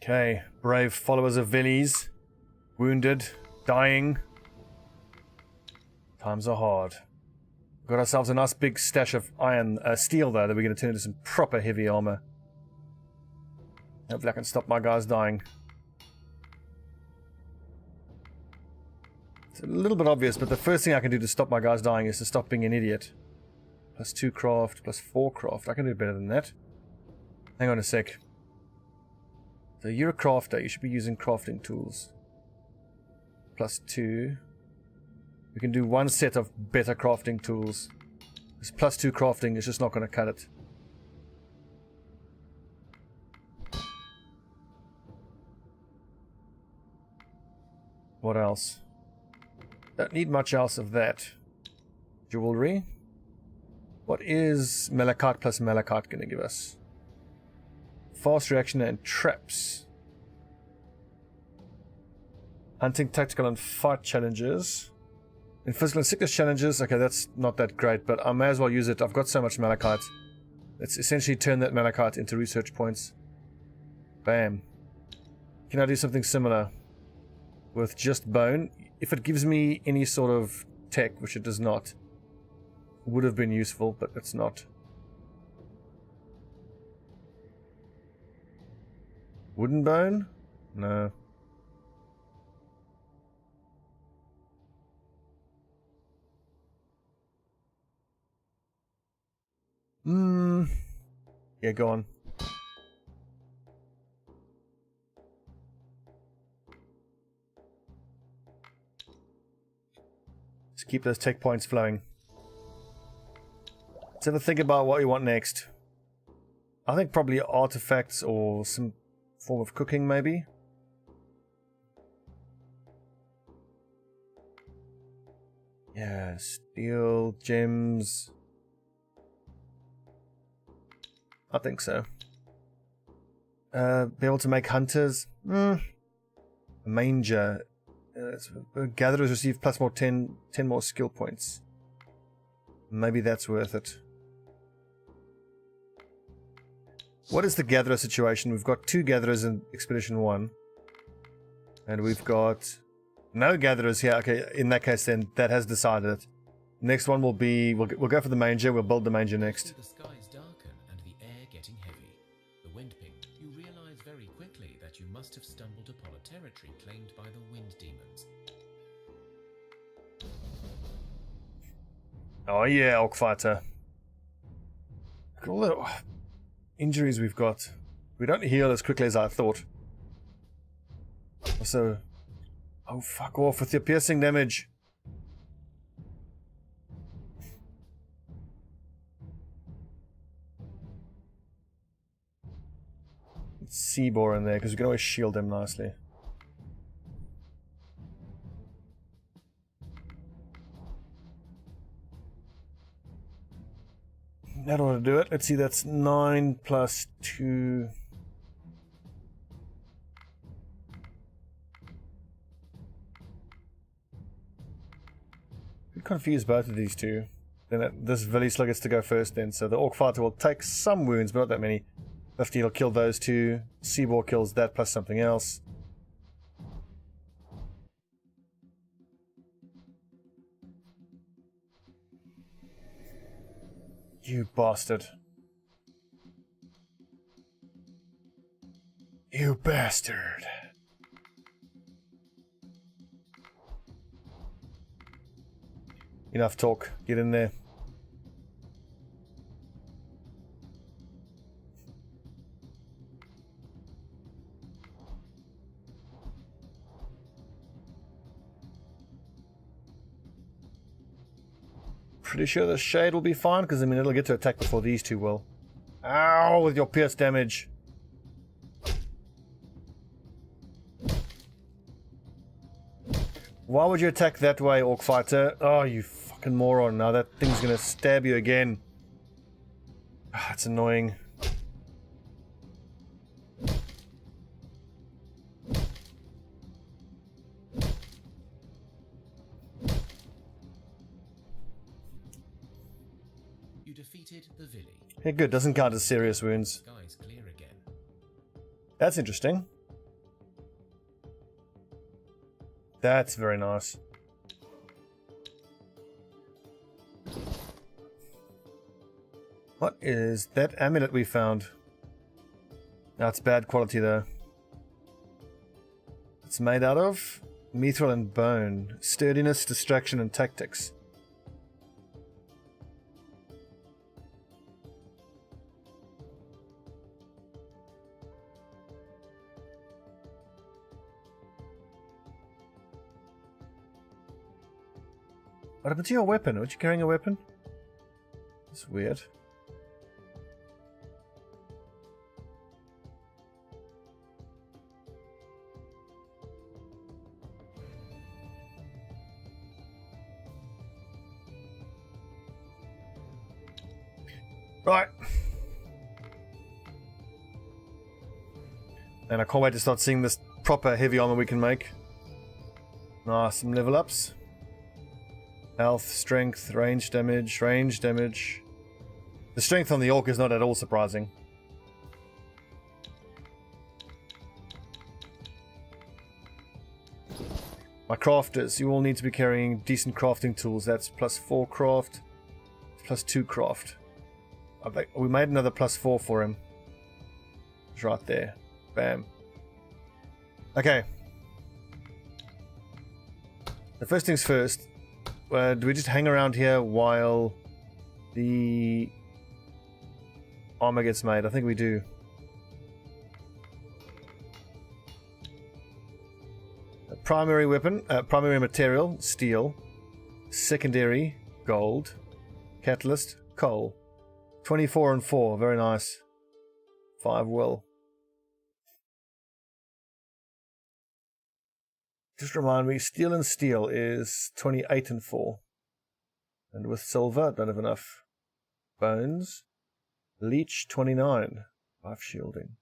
Okay, brave followers of Veles. Wounded, dying. Times are hard. Got ourselves a nice big stash of steel though that we're going to turn into some proper heavy armor. Hopefully I can stop my guys dying. It's a little bit obvious, but the first thing I can do to stop my guys dying is to stop being an idiot. +2 craft, +4 craft. I can do better than that. Hang on a sec. So you're a crafter. You should be using crafting tools. +2. We can do one set of better crafting tools. This +2 crafting is just not going to cut it. What else? Don't need much else of that. Jewelry. What is Malachite plus Malachite going to give us? Fast reaction and traps. Hunting, tactical and fight challenges. In physical and sickness challenges, okay, that's not that great, but I may as well use it. I've got so much Malachite. Let's essentially turn that Malachite into research points. Bam. Can I do something similar with just bone? If it gives me any sort of tech, which it does not, would have been useful, but it's not. Wooden bone? No. Yeah, go on. Just keep those tech points flowing. Let's have a think about what you want next. I think probably artifacts or some form of cooking, maybe. Yeah, steel, gems. I think so. Be able to make hunters. Manger. Gatherers receive +10 more skill points. Maybe that's worth it. What is the gatherer situation? We've got 2 gatherers in Expedition 1. And we've got no gatherers here. Okay, in that case then, that has decided it. Next one will be, we'll go for the manger. We'll build the manger next. The skies darken and the air getting heavy. The wind ping. You realize very quickly that you must have stumbled upon a territory claimed by the wind demons. Oh yeah, Orc Fighter. Look at all the injuries we've got. We don't heal as quickly as I thought. Also, oh fuck off with your piercing damage. Seaboar in there because we can always shield them nicely. That ought to do it. Let's see, that's 9 plus 2. We confuse both of these two. Then this Veles slug gets to go first then. So the Orc Fighter will take some wounds, but not that many. 50 will kill those 2. Seaboar kills that plus something else. You bastard. You bastard. Enough talk. Get in there. Pretty sure the shade will be fine, because I mean it'll get to attack before these 2 will. Ow, with your pierce damage. Why would you attack that way, Orc Fighter? Oh, you fucking moron. Now that thing's gonna stab you again. Ah, it's annoying. You defeated the Vili. Yeah, good. Doesn't count as serious wounds. Skies clear again. That's interesting. That's very nice. What is that amulet we found? That's bad quality though. It's made out of mithril and bone. Sturdiness, distraction, and tactics. What happened to your weapon? Aren't you carrying a weapon? That's weird. Right. And I can't wait to start seeing this proper heavy armor we can make. Nice, some level ups. Health, strength, range damage, range damage. The strength on the orc is not at all surprising. My crafters, you all need to be carrying decent crafting tools. That's +4 craft, +2 craft. We made another +4 for him. It's right there. Bam. Okay. The first things first. Do we just hang around here while the armor gets made? I think we do. A primary weapon, primary material, steel. Secondary, gold. Catalyst, coal. 24 and 4, very nice. 5 will. Just remind me, steel and steel is 28 and 4. And with silver, I don't have enough. Bones. Leech, 29. 5 shielding.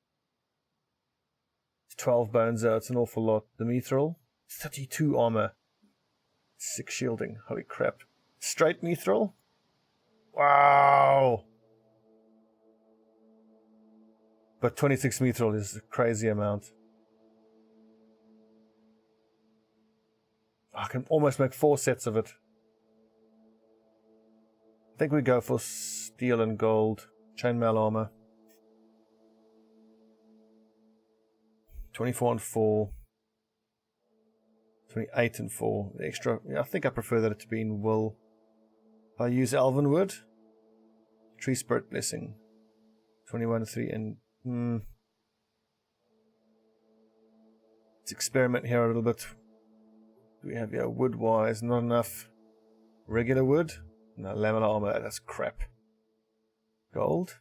12 bones there, it's an awful lot. The mithril, 32 armor. 6 shielding, holy crap. Straight mithril? Wow! But 26 mithril is a crazy amount. I can almost make 4 sets of it. I think we go for steel and gold. Chainmail armor. 24 and 4. 28 and 4. The extra. Yeah, I think I prefer that it to be in wool. I use elven wood. Tree spirit blessing. 21 and 3 and. Let's experiment here a little bit. We have here wood wise, not enough. Regular wood? No, laminar armor, that's crap. Gold?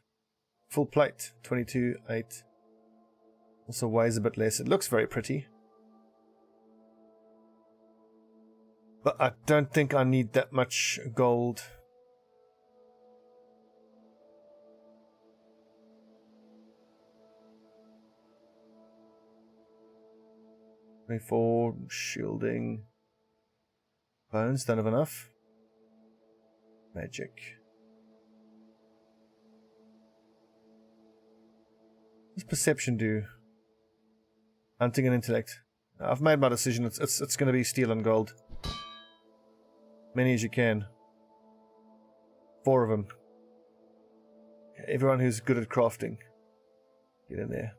Full plate, 22, 8. Also weighs a bit less. It looks very pretty. But I don't think I need that much gold. For shielding. Bones, don't have enough. Magic. What does perception do? Hunting and intellect. I've made my decision. It's going to be steel and gold. Many as you can. 4 of them. Everyone who's good at crafting. Get in there.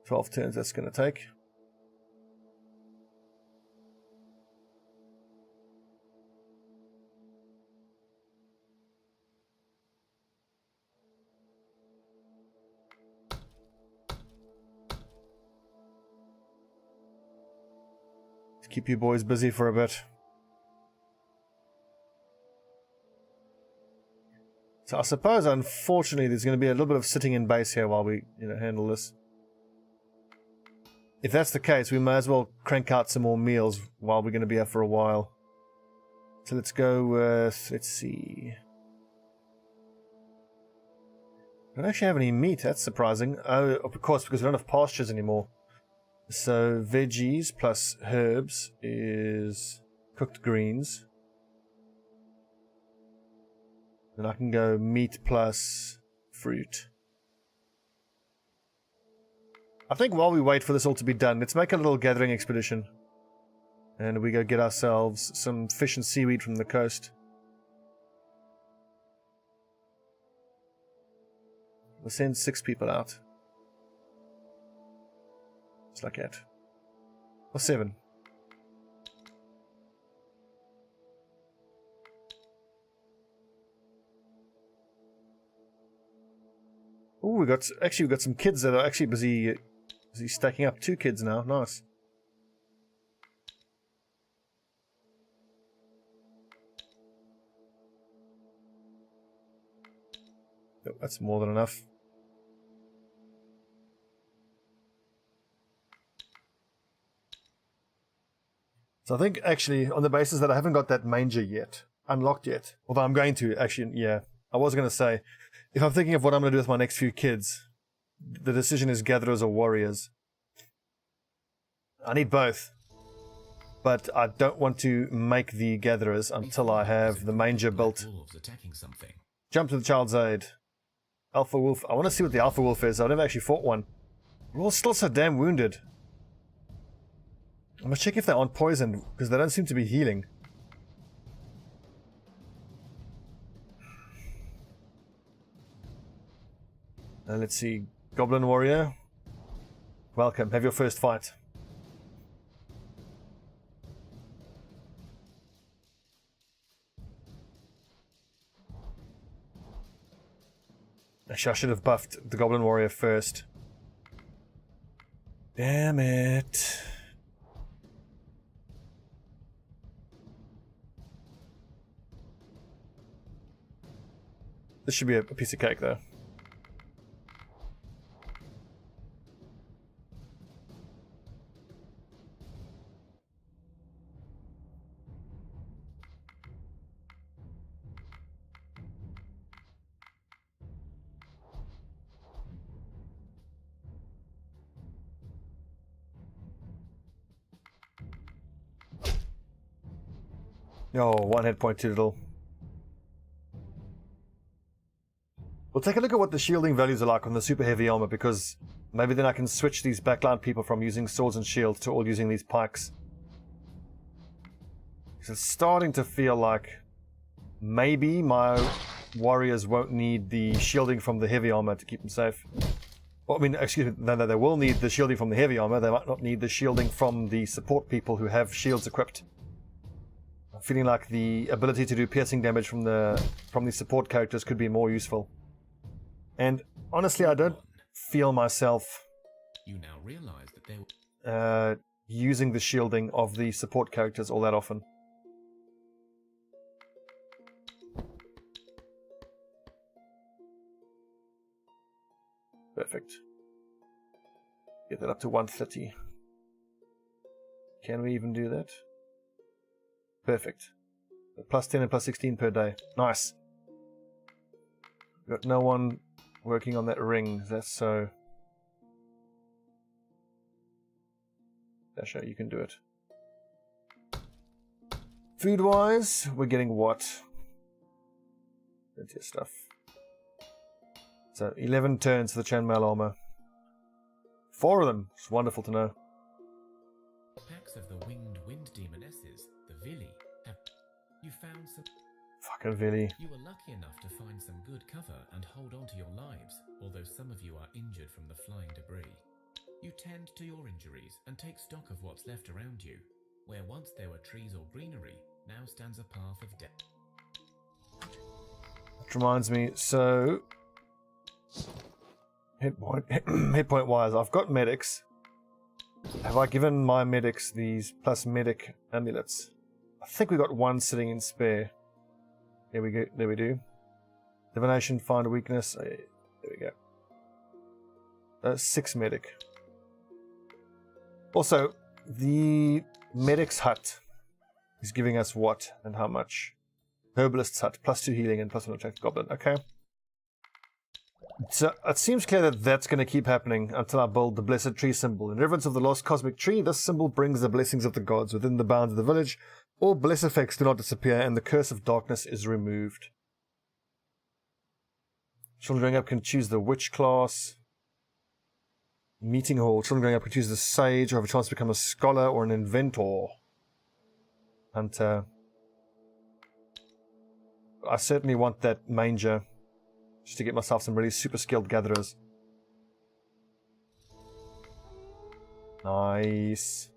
12 turns that's going to take. Let's keep you boys busy for a bit. So I suppose, unfortunately, there's going to be a little bit of sitting in base here while we, handle this. If that's the case, we may as well crank out some more meals while we're going to be here for a while. So let's go with, let's see. I don't actually have any meat, that's surprising. Oh, of course, because we don't have pastures anymore. So veggies plus herbs is cooked greens. Then I can go meat plus fruit. I think while we wait for this all to be done, let's make a little gathering expedition. And we go get ourselves some fish and seaweed from the coast. We'll send 6 people out. Just like that. Or 7. Oh, we got some kids that are actually busy stacking up. 2 kids now. Nice. Yep, that's more than enough. So I think actually on the basis that I haven't got that manger yet, unlocked yet, although I'm going to actually, yeah, I was going to say, if I'm thinking of what I'm going to do with my next few kids, the decision is gatherers or warriors. I need both, but I don't want to make the gatherers until I have the manger built. Jump to the child's aid. Alpha wolf. I want to see what the alpha wolf is. I've never actually fought one. We're all still so damn wounded. I'm going to check if they aren't poisoned, because they don't seem to be healing. Let's see. Goblin warrior. Welcome. Have your first fight. Actually, I should have buffed the goblin warrior first. Damn it. This should be a piece of cake, though. Oh, 1 hit point too little. We'll take a look at what the shielding values are like on the super heavy armor, because maybe then I can switch these backline people from using swords and shields to all using these pikes. So it's starting to feel like maybe my warriors won't need the shielding from the heavy armor to keep them safe. Well, I mean, excuse me, no, they will need the shielding from the heavy armor. They might not need the shielding from the support people who have shields equipped. I'm feeling like the ability to do piercing damage from the support characters could be more useful. And honestly, I don't feel myself using the shielding of the support characters all that often. Perfect. Get that up to 130. Can we even do that? Perfect. Plus 10 and plus 16 per day. Nice. Got no one working on that ring. That's so... Dasha, you can do it. Food-wise, we're getting what? Plenty of stuff. So, 11 turns for the chainmail armor. 4 of them. It's wonderful to know. Packs of the winged wind demonesses, the Veles, have you found some... Fucking Veles. You were lucky enough to find some good cover and hold on to your lives, although some of you are injured from the flying debris. You tend to your injuries and take stock of what's left around you. Where once there were trees or greenery, now stands a path of death. That reminds me, so... hit point wise, I've got medics. Have I given my medics these plus medic amulets? I think we got 1 sitting in spare. There we go. There we do. Divination, find a weakness. There we go. 6 medic. Also, the medic's hut is giving us what and how much? Herbalist's hut, plus 2 healing and plus 1 attack goblin. Okay. So it seems clear that that's going to keep happening until I build the blessed tree symbol. In reverence of the lost cosmic tree, this symbol brings the blessings of the gods within the bounds of the village. All bless effects do not disappear, and the curse of darkness is removed. Children growing up can choose the witch class. Meeting hall. Children growing up can choose the sage or have a chance to become a scholar or an inventor. hunter. I certainly want that manger, just to get myself some really super skilled gatherers. Nice.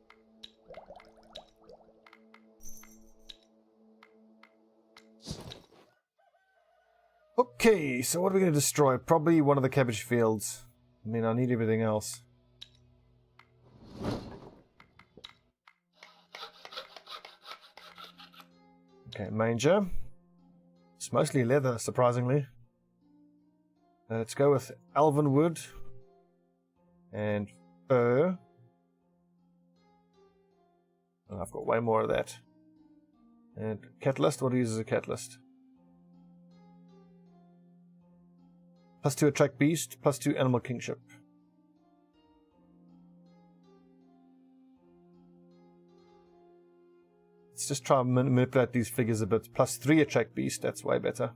Okay, so what are we going to destroy? Probably one of the cabbage fields. I mean, I need everything else. Okay, manger. It's mostly leather, surprisingly. Let's go with elven wood and fur. Oh, I've got way more of that. And catalyst, what do you use as a catalyst? +2 attract beast, +2 animal kingship. Let's just try and manipulate these figures a bit. +3 attract beast, that's way better.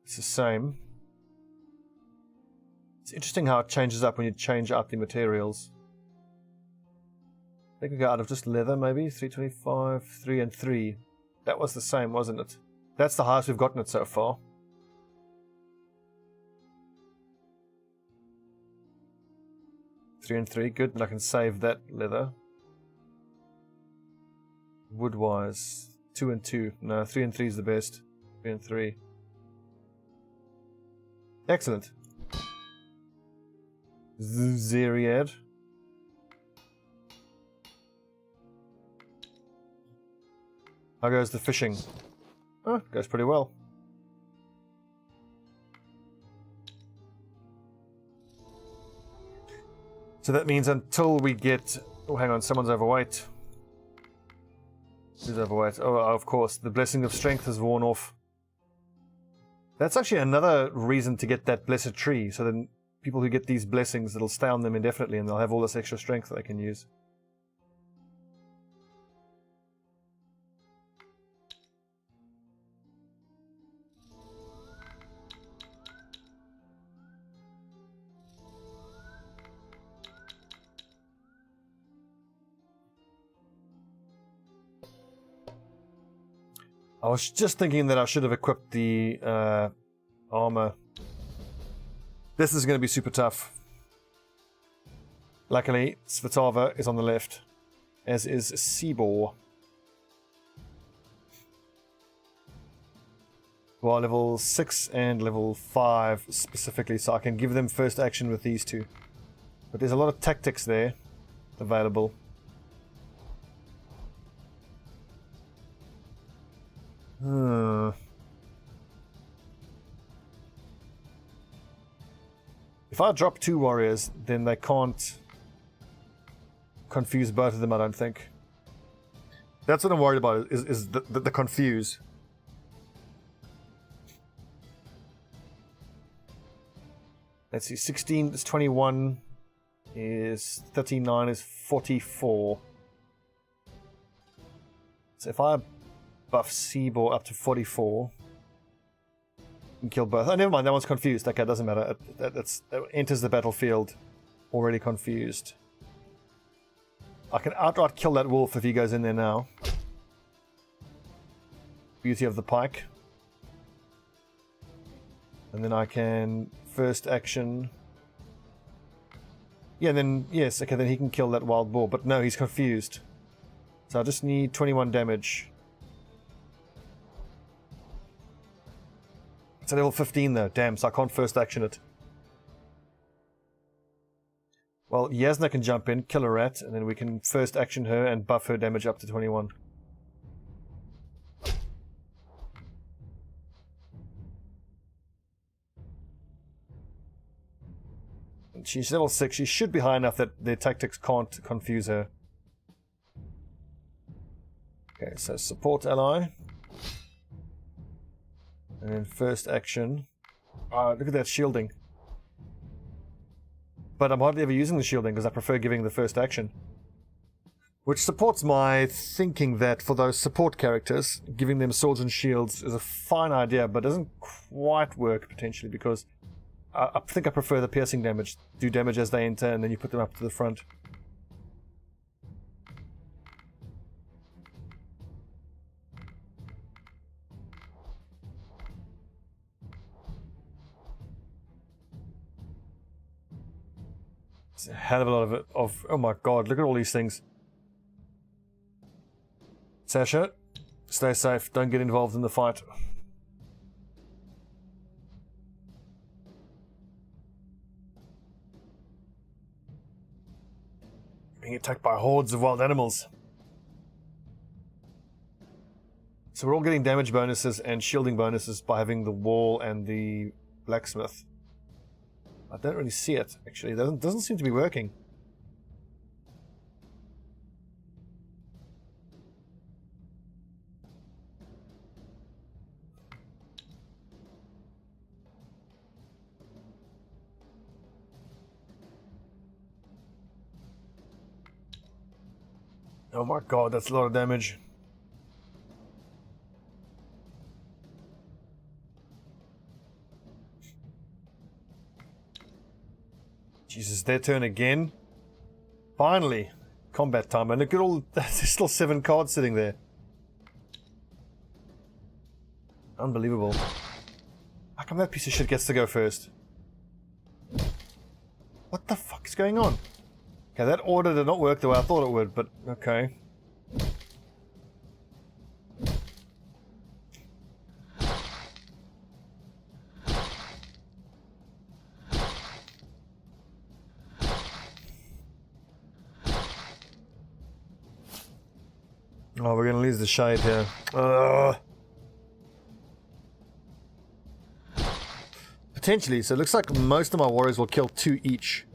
It's the same. It's interesting how it changes up when you change out the materials. I think we go out of just leather, maybe. 325, 3 and 3. That was the same, wasn't it? That's the highest we've gotten it so far. Three and 3, good. And I can save that leather. Wood-wise, 2 and 2. No, 3 and 3 is the best. 3 and 3. Excellent. Zeriad. How goes the fishing? Oh, goes pretty well. So that means until we get... Oh, hang on, someone's overweight. Who's overweight? Oh, of course, the blessing of strength has worn off. That's actually another reason to get that blessed tree, so then people who get these blessings, it'll stay on them indefinitely and they'll have all this extra strength that they can use. I was just thinking that I should have equipped the armor. This is going to be super tough. Luckily, Svitava is on the left, as is Sibor. Well, level 6 and level 5 specifically, so I can give them first action with these two. But there's a lot of tactics there available. If I drop 2 warriors, then they can't confuse both of them, I don't think. That's what I'm worried about, is the confuse. Let's see, 16 is 21, is 39 is 44. So if I buff Seabor up to 44 and kill both. Oh, never mind, that one's confused. Okay, it doesn't matter. It enters the battlefield already confused. I can outright kill that wolf if he goes in there now. Beauty of the pike. And then I can first action. Yeah, then, yes, okay, then he can kill that wild boar. But no, he's confused. So I just need 21 damage. It's a level 15 though, damn, so I can't first action it. Well, Yasna can jump in, kill a rat, and then we can first action her and buff her damage up to 21. And she's level 6, she should be high enough that their tactics can't confuse her. Okay, so support ally. And then first action. Look at that shielding. But I'm hardly ever using the shielding because I prefer giving the first action. Which supports my thinking that for those support characters, giving them swords and shields is a fine idea, but doesn't quite work potentially, because I think I prefer the piercing damage. Do damage as they enter, and then you put them up to the front. It's a hell of a lot of it. Oh my god, look at all these things. Sasha, stay safe. Don't get involved in the fight. Being attacked by hordes of wild animals. So we're all getting damage bonuses and shielding bonuses by having the wall and the blacksmith. I don't really see it, actually. It doesn't seem to be working. Oh my god, that's a lot of damage. Jesus, their turn again. Finally, combat time. And look at all, there's still 7 cards sitting there. Unbelievable. How come that piece of shit gets to go first? What the fuck is going on? Okay, that order did not work the way I thought it would, but okay. Oh, we're gonna lose the shade here. Potentially, so it looks like most of my warriors will kill 2 each.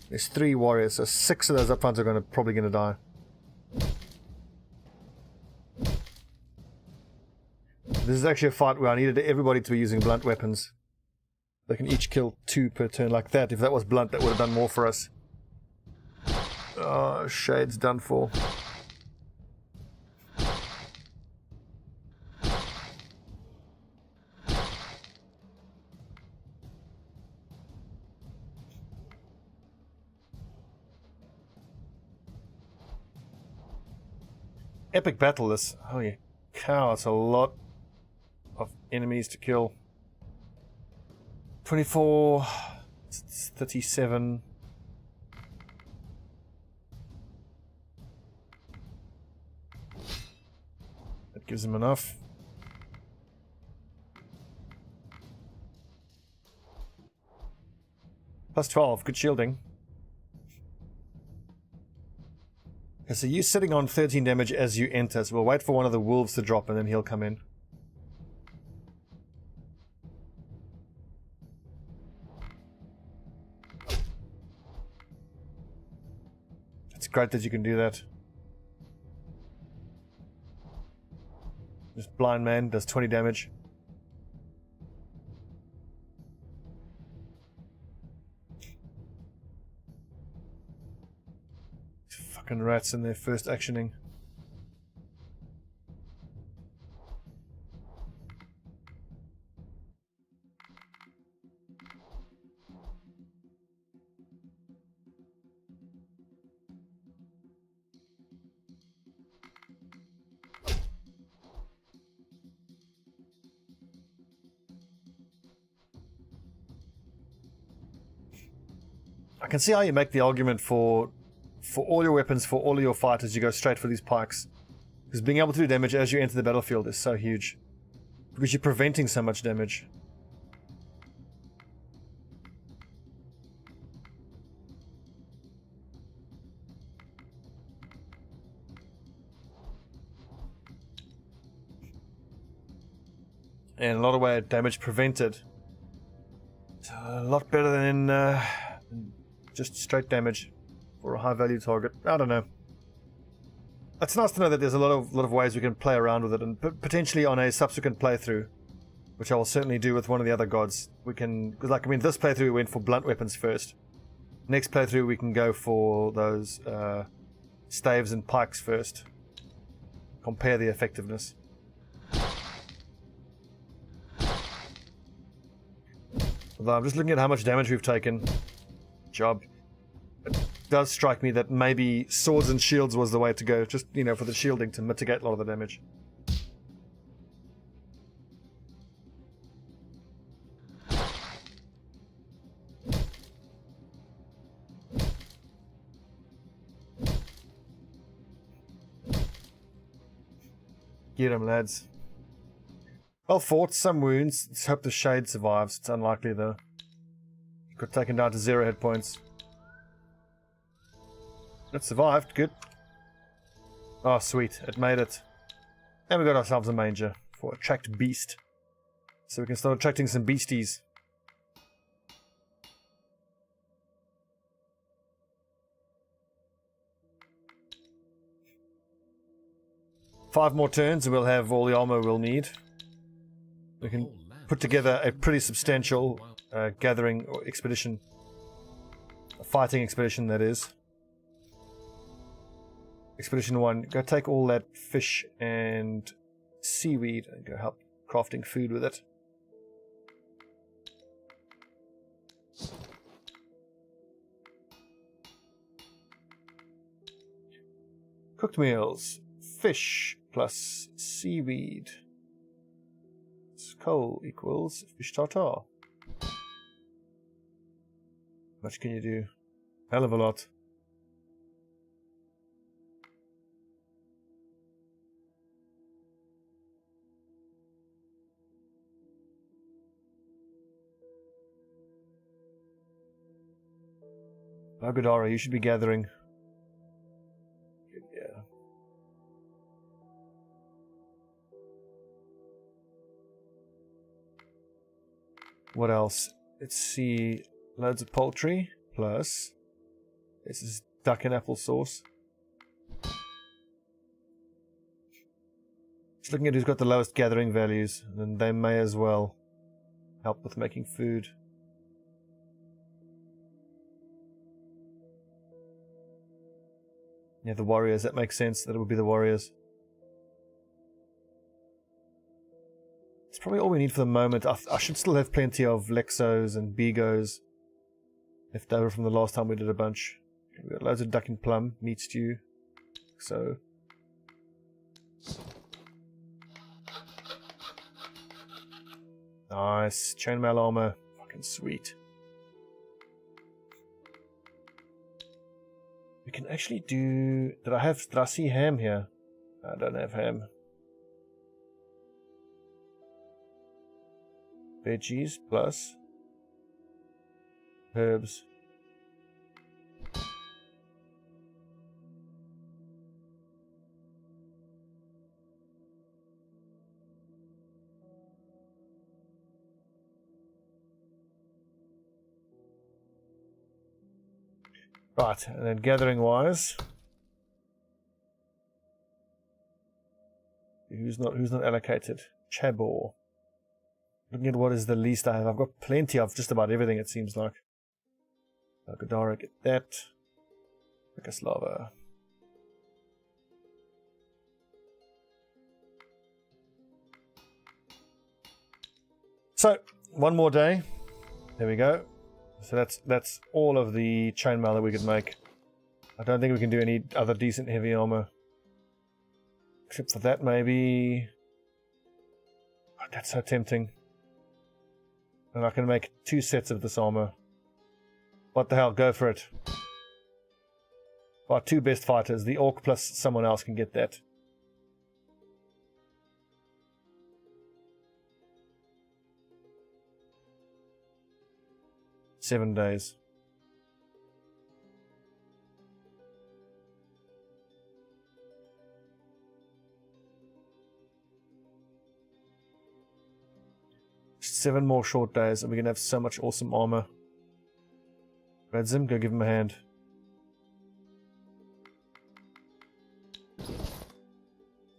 There's 3 warriors, so 6 of those up front are probably gonna die. This is actually a fight where I needed everybody to be using blunt weapons. They can each kill 2 per turn like that. If that was blunt, that would have done more for us. Oh, shade's done for. Epic battle this. Holy cow, it's a lot of enemies to kill. 24, 37. That gives him enough. Plus 12, good shielding. Okay, so you're sitting on 13 damage as you enter, so we'll wait for one of the wolves to drop and then he'll come in. It's great that you can do that. This blind man does 20 damage. Fucking rats in their first actioning. I can see how you make the argument for all your weapons, for all of your fighters, you go straight for these pikes. Because being able to do damage as you enter the battlefield is so huge. Because you're preventing so much damage. And a lot of way damage prevented. It's a lot better than just straight damage. Or a high value target. I don't know. It's nice to know that there's a lot of ways we can play around with it, and potentially on a subsequent playthrough, which I will certainly do with one of the other gods, we can, because like, I mean, this playthrough we went for blunt weapons first. Next playthrough we can go for those staves and pikes first. Compare the effectiveness. Although I'm just looking at how much damage we've taken. Job. It does strike me that maybe swords and shields was the way to go. Just, you know, for the shielding to mitigate a lot of the damage. Get him, lads. Well fought, some wounds. Let's hope the shade survives. It's unlikely though. Got taken down to 0 hit points. It survived, good. Oh sweet, it made it. And we got ourselves a manger for attract beast. So we can start attracting some beasties. Five more turns and we'll have all the armor we'll need. We can put together a pretty substantial gathering or expedition. A fighting expedition, that is. Expedition 1. Go take all that fish and seaweed and go help crafting food with it. Cooked meals. Fish plus seaweed. Coal equals fish tartar. How much can you do? Hell of a lot. Agadara, you should be gathering. Yeah. What else? Let's see. Loads of poultry. Plus, this is duck and applesauce. Just looking at who's got the lowest gathering values, and they may as well help with making food. Yeah, the warriors. That makes sense that it would be the warriors. It's probably all we need for the moment. I should still have plenty of Lexos and Bigos left over from the last time we did a bunch. We've got loads of duck and plum, meat stew. So nice. Chainmail armor. Fucking sweet. We can actually do... Did I see ham here? I don't have ham. Veggies plus herbs. Right, and then gathering wise, who's not allocated? Chabor. Looking at what is the least I have. I've got plenty of just about everything, it seems like. Godara, get that. Yugoslava. So, one more day. There we go. So that's all of the chainmail that we could make. I don't think we can do any other decent heavy armor. Except for that, maybe. Oh, that's so tempting. And I can make 2 sets of this armor. What the hell, go for it. Our 2 best fighters, the orc plus someone else can get that. Seven days. Seven more short days and we're gonna have so much awesome armor. Redzim, go give him a hand.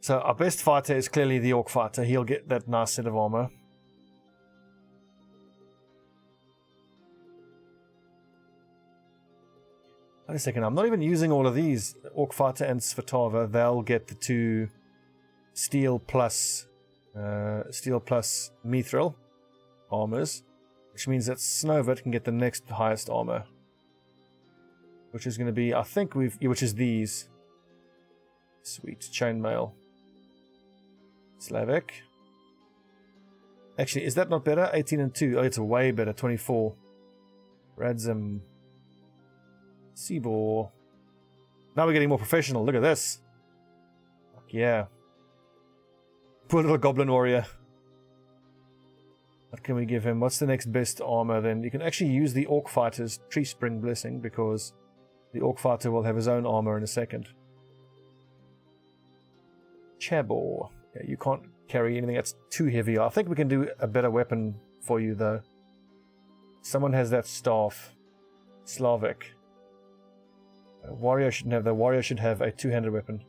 So our best fighter is clearly the orc fighter. He'll get that nice set of armor. Wait a second, I'm not even using all of these. Orc Fighter and Svatava, they'll get the 2 steel plus mithril armors, which means that Snowvet can get the next highest armor, which is going to be, I think which is these. Sweet chainmail. Slavic. Actually, is that not better? 18 and 2. Oh, it's way better. 24. Radzim. Seabor. Now we're getting more professional. Look at this. Fuck yeah. Poor little goblin warrior. What can we give him? What's the next best armor then? You can actually use the Orc Fighter's Tree Spring Blessing, because the Orc Fighter will have his own armor in a second. Chabor. Yeah, you can't carry anything that's too heavy. I think we can do a better weapon for you though. Someone has that staff. Slavic. Warrior shouldn't have. The warrior should have a 2-handed weapon.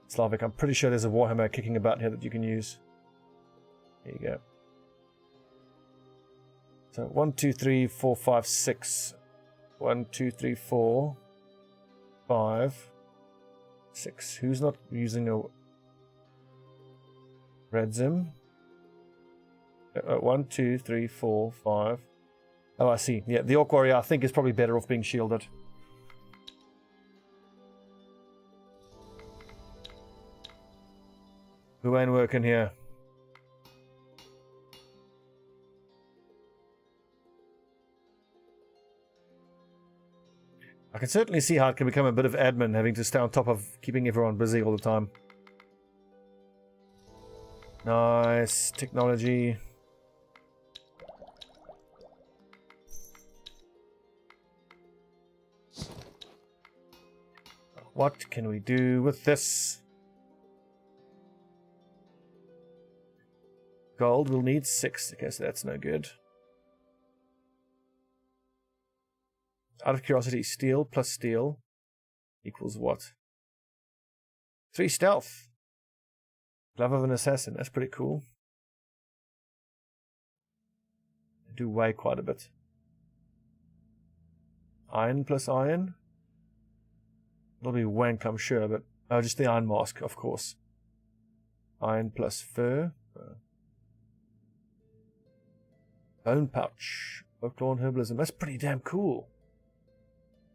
Slavic, I'm pretty sure there's a warhammer kicking about here that you can use. There you go. So 1, 2, 3, 4, 5, 6. 1, 2, 3, 4, 5, 6. Who's not using a Radzim? 1, 2, 3, 4, 5. Oh, I see. Yeah, the Orc Warrior I think is probably better off being shielded. Who ain't working here? I can certainly see how it can become a bit of admin, having to stay on top of keeping everyone busy all the time. Nice technology. What can we do with this? Gold will need 6. Okay, so that's no good. Out of curiosity, steel plus steel equals what? 3 stealth. Glove of an assassin. That's pretty cool. They do weigh quite a bit. Iron plus iron. It'll be wank, I'm sure, but... Oh, just the iron mask, of course. Iron plus fur. Bone pouch. Folklore and herbalism. That's pretty damn cool.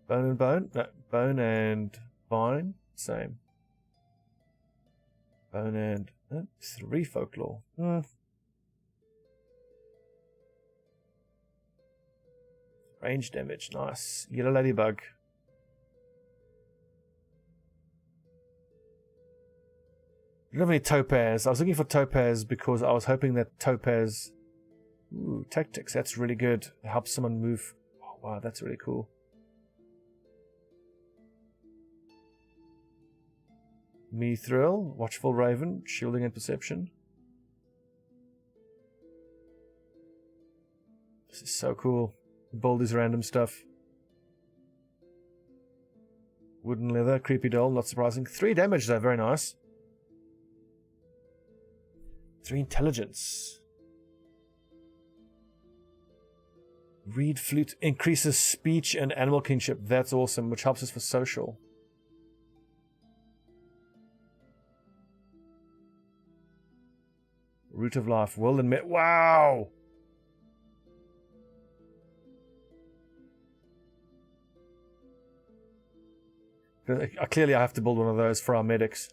Bone and bone? No, bone and vine. Same. Bone and... 3 folklore. Range damage. Nice. Yellow ladybug. I don't have any topaz. I was looking for topaz because I was hoping that topaz... Ooh, tactics. That's really good. It helps someone move. Oh, wow, that's really cool. Mithril, Watchful Raven, Shielding and Perception. This is so cool. Build this random stuff. Wooden Leather, Creepy Doll, not surprising. 3 damage though, very nice. 3 Intelligence. Reed Flute increases speech and animal kinship. That's awesome, which helps us for social. Root of Life, Will and Met. Wow! Clearly I have to build one of those for our medics.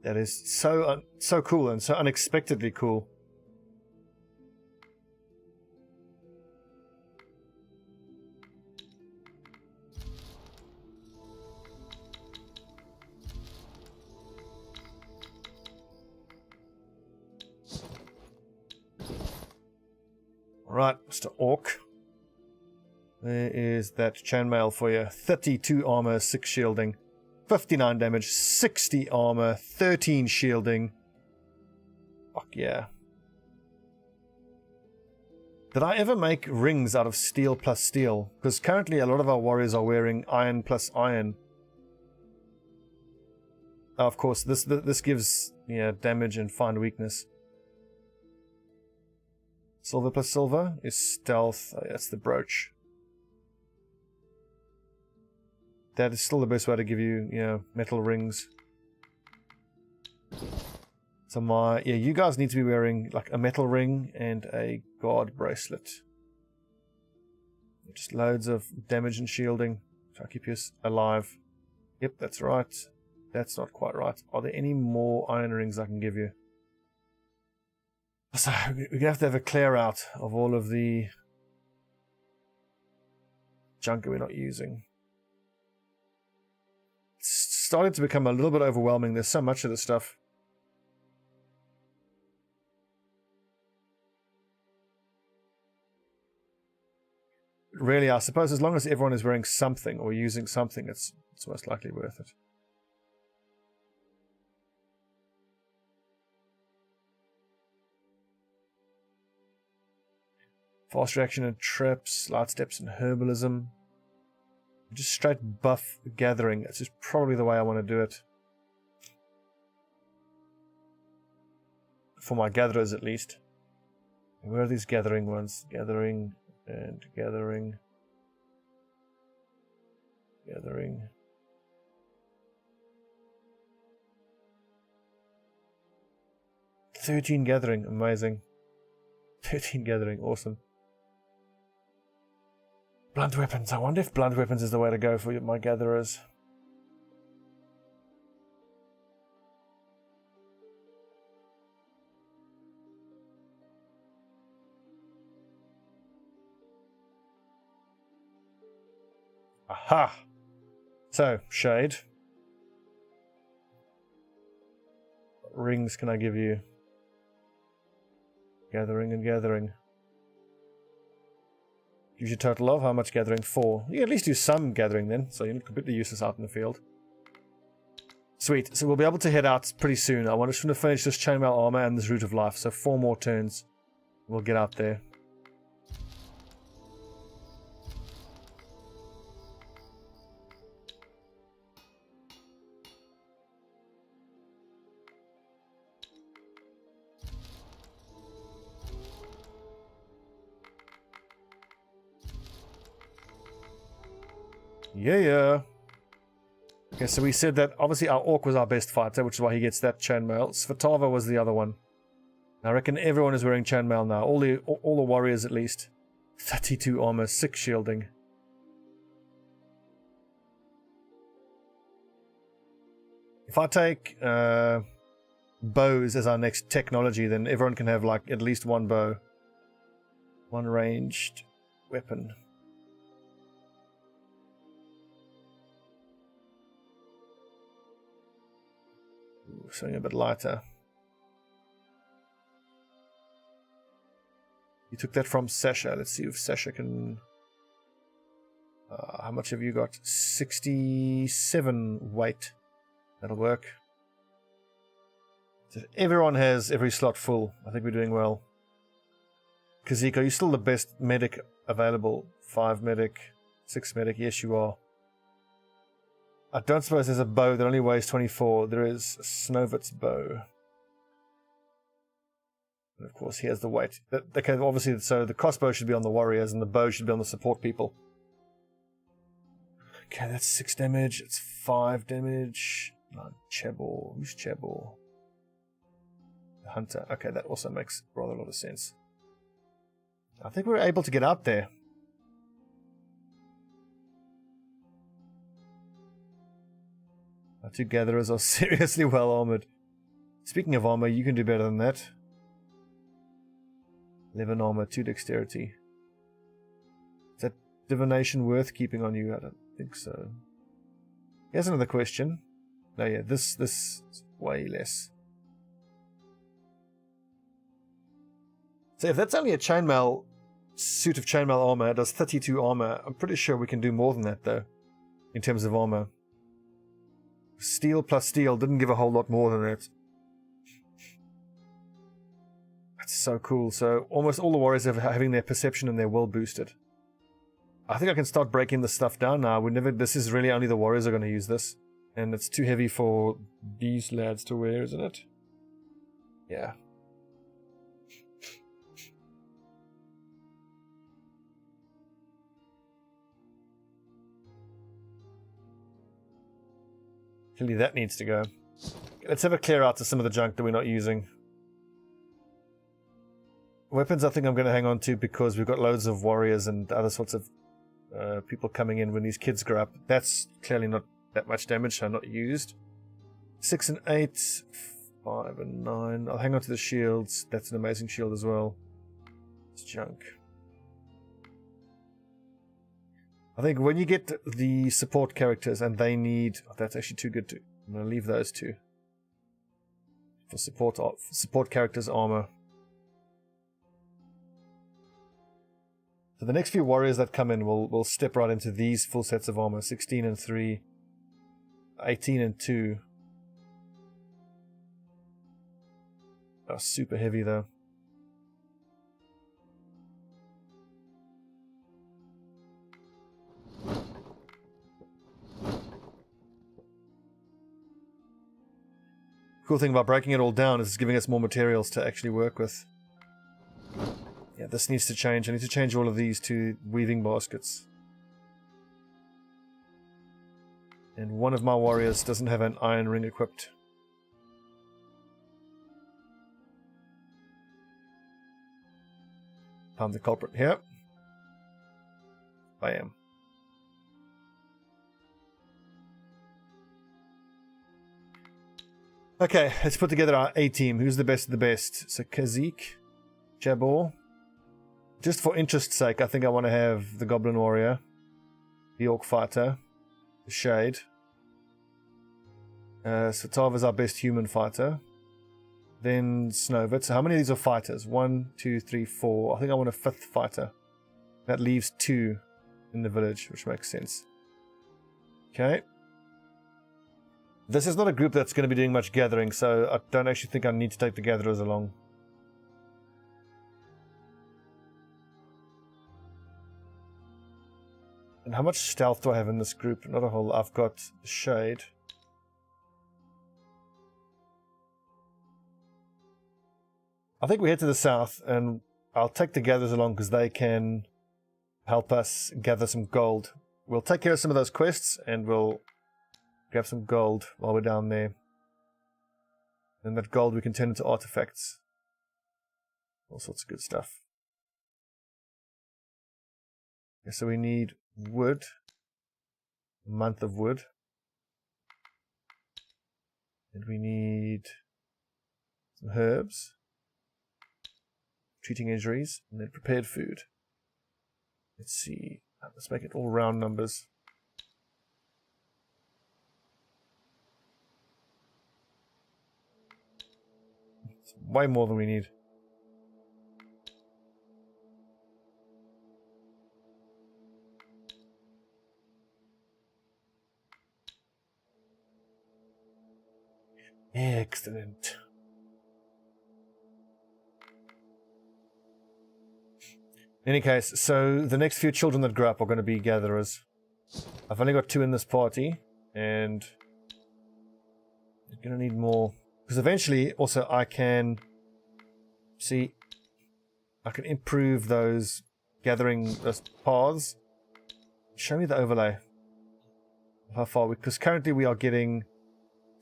That is so cool and so unexpectedly cool. Right, Mr. Orc. There is that chainmail for you. 32 armor, 6 shielding. 59 damage, 60 armor, 13 shielding. Fuck yeah. Did I ever make rings out of steel plus steel? Because currently a lot of our warriors are wearing iron plus iron. Of course, this gives damage and find weakness. Silver plus silver is stealth. Oh, that's the brooch. That is still the best way to give you, metal rings. So you guys need to be wearing like a metal ring and a guard bracelet. Just loads of damage and shielding. Try to keep you alive. Yep, that's right. That's not quite right. Are there any more iron rings I can give you? So we're going to have a clear out of all of the junk that we're not using. It's starting to become a little bit overwhelming. There's so much of this stuff. Really, I suppose as long as everyone is wearing something or using something, it's most likely worth it. Fast reaction and trips, light steps and herbalism. Just straight buff gathering. That's just probably the way I want to do it. For my gatherers at least. And where are these gathering ones? Gathering and gathering. Gathering. "13 gathering, amazing. 13 gathering, awesome. Blunt weapons. I wonder if blunt weapons is the way to go for my gatherers. Aha! So, shade. What rings can I give you? Gathering and gathering. Gives you a total of how much gathering? 4. You can at least do some gathering then, so you're not completely useless out in the field. Sweet. So we'll be able to head out pretty soon. I want to finish this chainmail armor and this root of life. So 4 more turns. We'll get out there. Yeah. Okay, so we said that obviously our orc was our best fighter, which is why he gets that chainmail. Svatava was the other one. I reckon everyone is wearing chainmail now. All the warriors at least. 32 armor, 6 shielding. If I take bows as our next technology, then everyone can have like at least 1 bow. 1 ranged weapon. Something a bit lighter. You took that from Sasha. Let's see if Sasha can... how much have you got? 67 weight. That'll work. So everyone has every slot full. I think we're doing well. Kazika, are you still the best medic available? 5 medic, 6 medic. Yes, you are. I don't suppose there's a bow that only weighs 24. There is a Snovit's bow. And of course, he has the weight. Okay, obviously, so the crossbow should be on the warriors and the bow should be on the support people. Okay, that's 6 damage. It's 5 damage. No, Chebor. Who's Chebor? The hunter. Okay, that also makes rather a lot of sense. I think we're able to get out there. Our 2 gatherers are seriously well armored. Speaking of armor, you can do better than that. 11 armor, 2 dexterity. Is that divination worth keeping on you? I don't think so. Here's another question. No, yeah, this is way less. So if that's only a chainmail suit of chainmail armor, it does 32 armor. I'm pretty sure we can do more than that though, in terms of armor. Steel plus steel didn't give a whole lot more than that. That's so cool. So almost all the warriors are having their perception and their will boosted. I think I can start breaking this stuff down now. This is really only the warriors are going to use this. And it's too heavy for these lads to wear, isn't it? Yeah. Clearly that needs to go. Let's have a clear out to some of the junk that we're not using. Weapons I think I'm going to hang on to because we've got loads of warriors and other sorts of people coming in when these kids grow up. That's clearly not that much damage, so not used. 6 and 8, 5 and 9. I'll hang on to the shields. That's an amazing shield as well. It's junk. I think when you get the support characters and they need... Oh, that's actually too good too. I'm going to leave those two. For support characters armor. So the next few warriors that come in will step right into these full sets of armor. 16 and 3. 18 and 2. Oh, super heavy though. Cool thing about breaking it all down is it's giving us more materials to actually work with. Yeah, this needs to change. I need to change all of these to weaving baskets. And one of my warriors doesn't have an iron ring equipped. Found the culprit here. I am. Okay, let's put together our A team. Who's the best of the best? So Kazik, Jabor. Just for interest's sake, I think I want to have the Goblin Warrior, the Orc Fighter, the Shade. Satava is our best human fighter. Then Snovit. So how many of these are fighters? 1, 2, 3, 4. I think I want a 5th fighter. That leaves 2 in the village, which makes sense. Okay. This is not a group that's going to be doing much gathering, so I don't actually think I need to take the gatherers along. And how much stealth do I have in this group? Not a whole lot. I've got the Shade. I think we head to the south, and I'll take the gatherers along because they can help us gather some gold. We'll take care of some of those quests, and we'll grab some gold while we're down there. And that gold we can turn into artifacts. All sorts of good stuff. Okay, so we need wood. A month of wood. And we need some herbs. Treating injuries. And then prepared food. Let's see. Let's make it all round numbers. It's way more than we need. Excellent. In any case, so the next few children that grow up are going to be gatherers. I've only got 2 in this party, and I'm going to need more. Because eventually, also, I can improve those gathering, those paths. Show me the overlay of how far because currently we are getting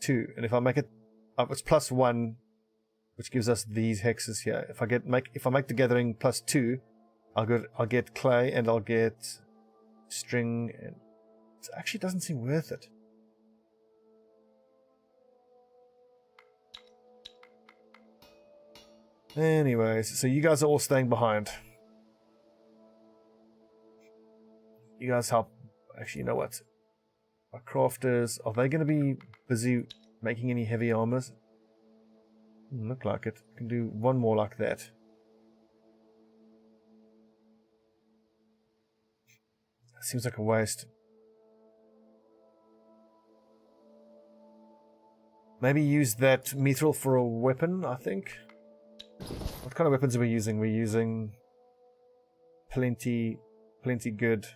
2, and if I make it up, it's +1, which gives us these hexes here. If I make the gathering +2, I'll get clay and I'll get string, and it actually doesn't seem worth it. Anyways, so you guys are all staying behind. You guys help. Actually, you know what? Our crafters, are they going to be busy making any heavy armors? Doesn't look like it. I can do one more like that. Seems like a waste. Maybe use that mithril for a weapon, I think. What kind of weapons are we using? We're using plenty good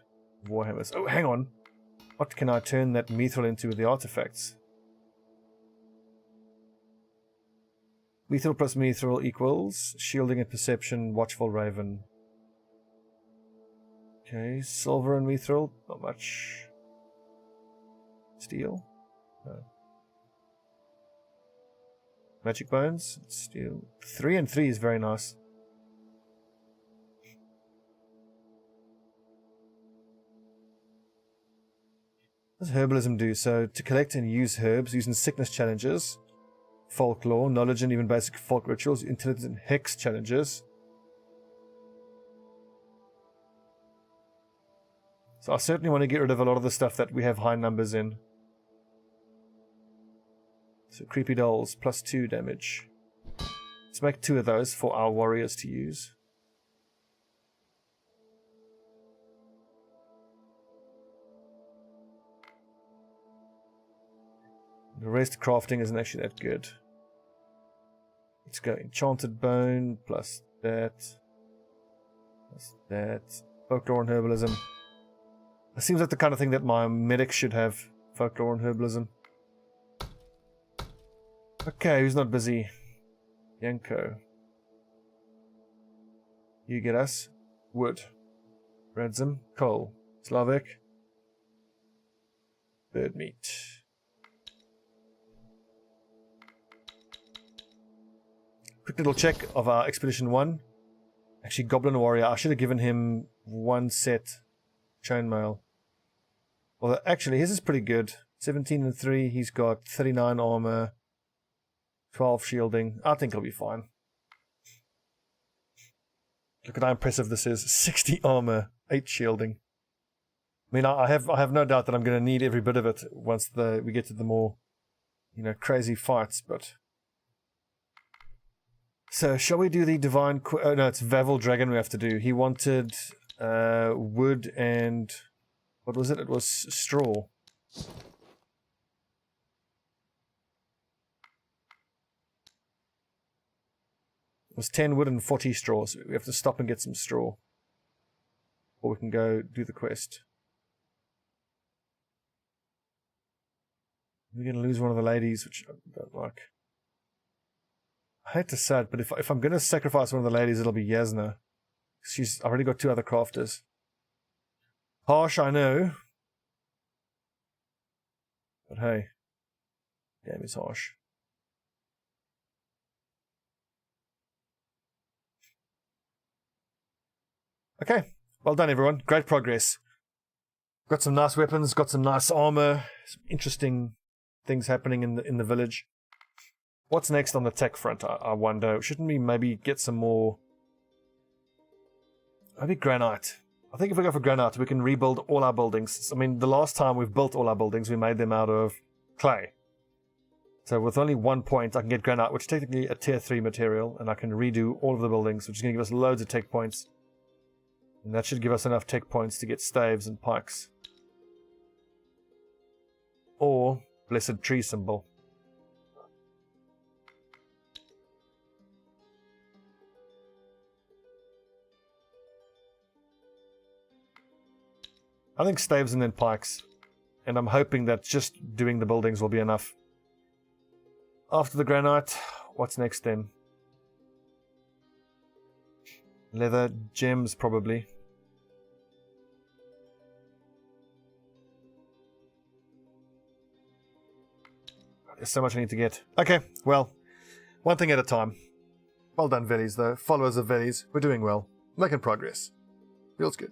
warhammers. Oh, hang on. What can I turn that mithril into with the artifacts? Mithril plus mithril equals shielding and perception, watchful raven. Okay, silver and mithril, not much. Steel? No. Magic bones, steel. 3 and 3 is very nice. What does herbalism do? So, to collect and use herbs using sickness challenges, folklore, knowledge and even basic folk rituals, intelligence and hex challenges. So I certainly want to get rid of a lot of the stuff that we have high numbers in. So creepy dolls, plus 2 damage. Let's make 2 of those for our warriors to use. The rest crafting isn't actually that good. Let's go enchanted bone, plus that. Plus that. Folklore and herbalism. It seems like the kind of thing that my medic should have. Folklore and herbalism. Okay, who's not busy? Yanko. You get us. Wood. Ransom. Coal. Slavic. Bird meat. Quick little check of our Expedition 1. Actually, Goblin Warrior. I should have given him 1 set chainmail. Well, actually, his is pretty good. 17 and 3. He's got 39 armor. 12 shielding. I think he'll be fine. Look at how impressive this is. 60 armor. 8 shielding. I mean, I have no doubt that I'm going to need every bit of it once we get to the more, crazy fights, but... So, shall we do the divine... Oh, no, it's Vavel Dragon we have to do. He wanted wood and... What was it? It was straw. It was 10 wood and 40 straw, so we have to stop and get some straw. Or we can go do the quest. We're going to lose one of the ladies, which I don't like. I hate to say it, but if I'm going to sacrifice one of the ladies, it'll be Yasna. I've already got 2 other crafters. Harsh, I know. But hey, game is harsh. Okay, well done everyone. Great progress. Got some nice weapons, got some nice armor, some interesting things happening in the village. What's next on the tech front, I wonder? Shouldn't we maybe get some more... Maybe granite. I think if we go for granite, we can rebuild all our buildings. I mean, the last time we've built all our buildings, we made them out of clay. So with only 1 point, I can get granite, which is technically a tier 3 material, and I can redo all of the buildings, which is going to give us loads of tech points. And that should give us enough tech points to get staves and pikes. Or blessed tree symbol. I think staves and then pikes. And I'm hoping that just doing the buildings will be enough. After the granite, what's next then? Leather, gems probably. There's so much I need to get. Okay, well, one thing at a time. Well done, Veles, though. Followers of Veles, we're doing well. Making progress. Feels good.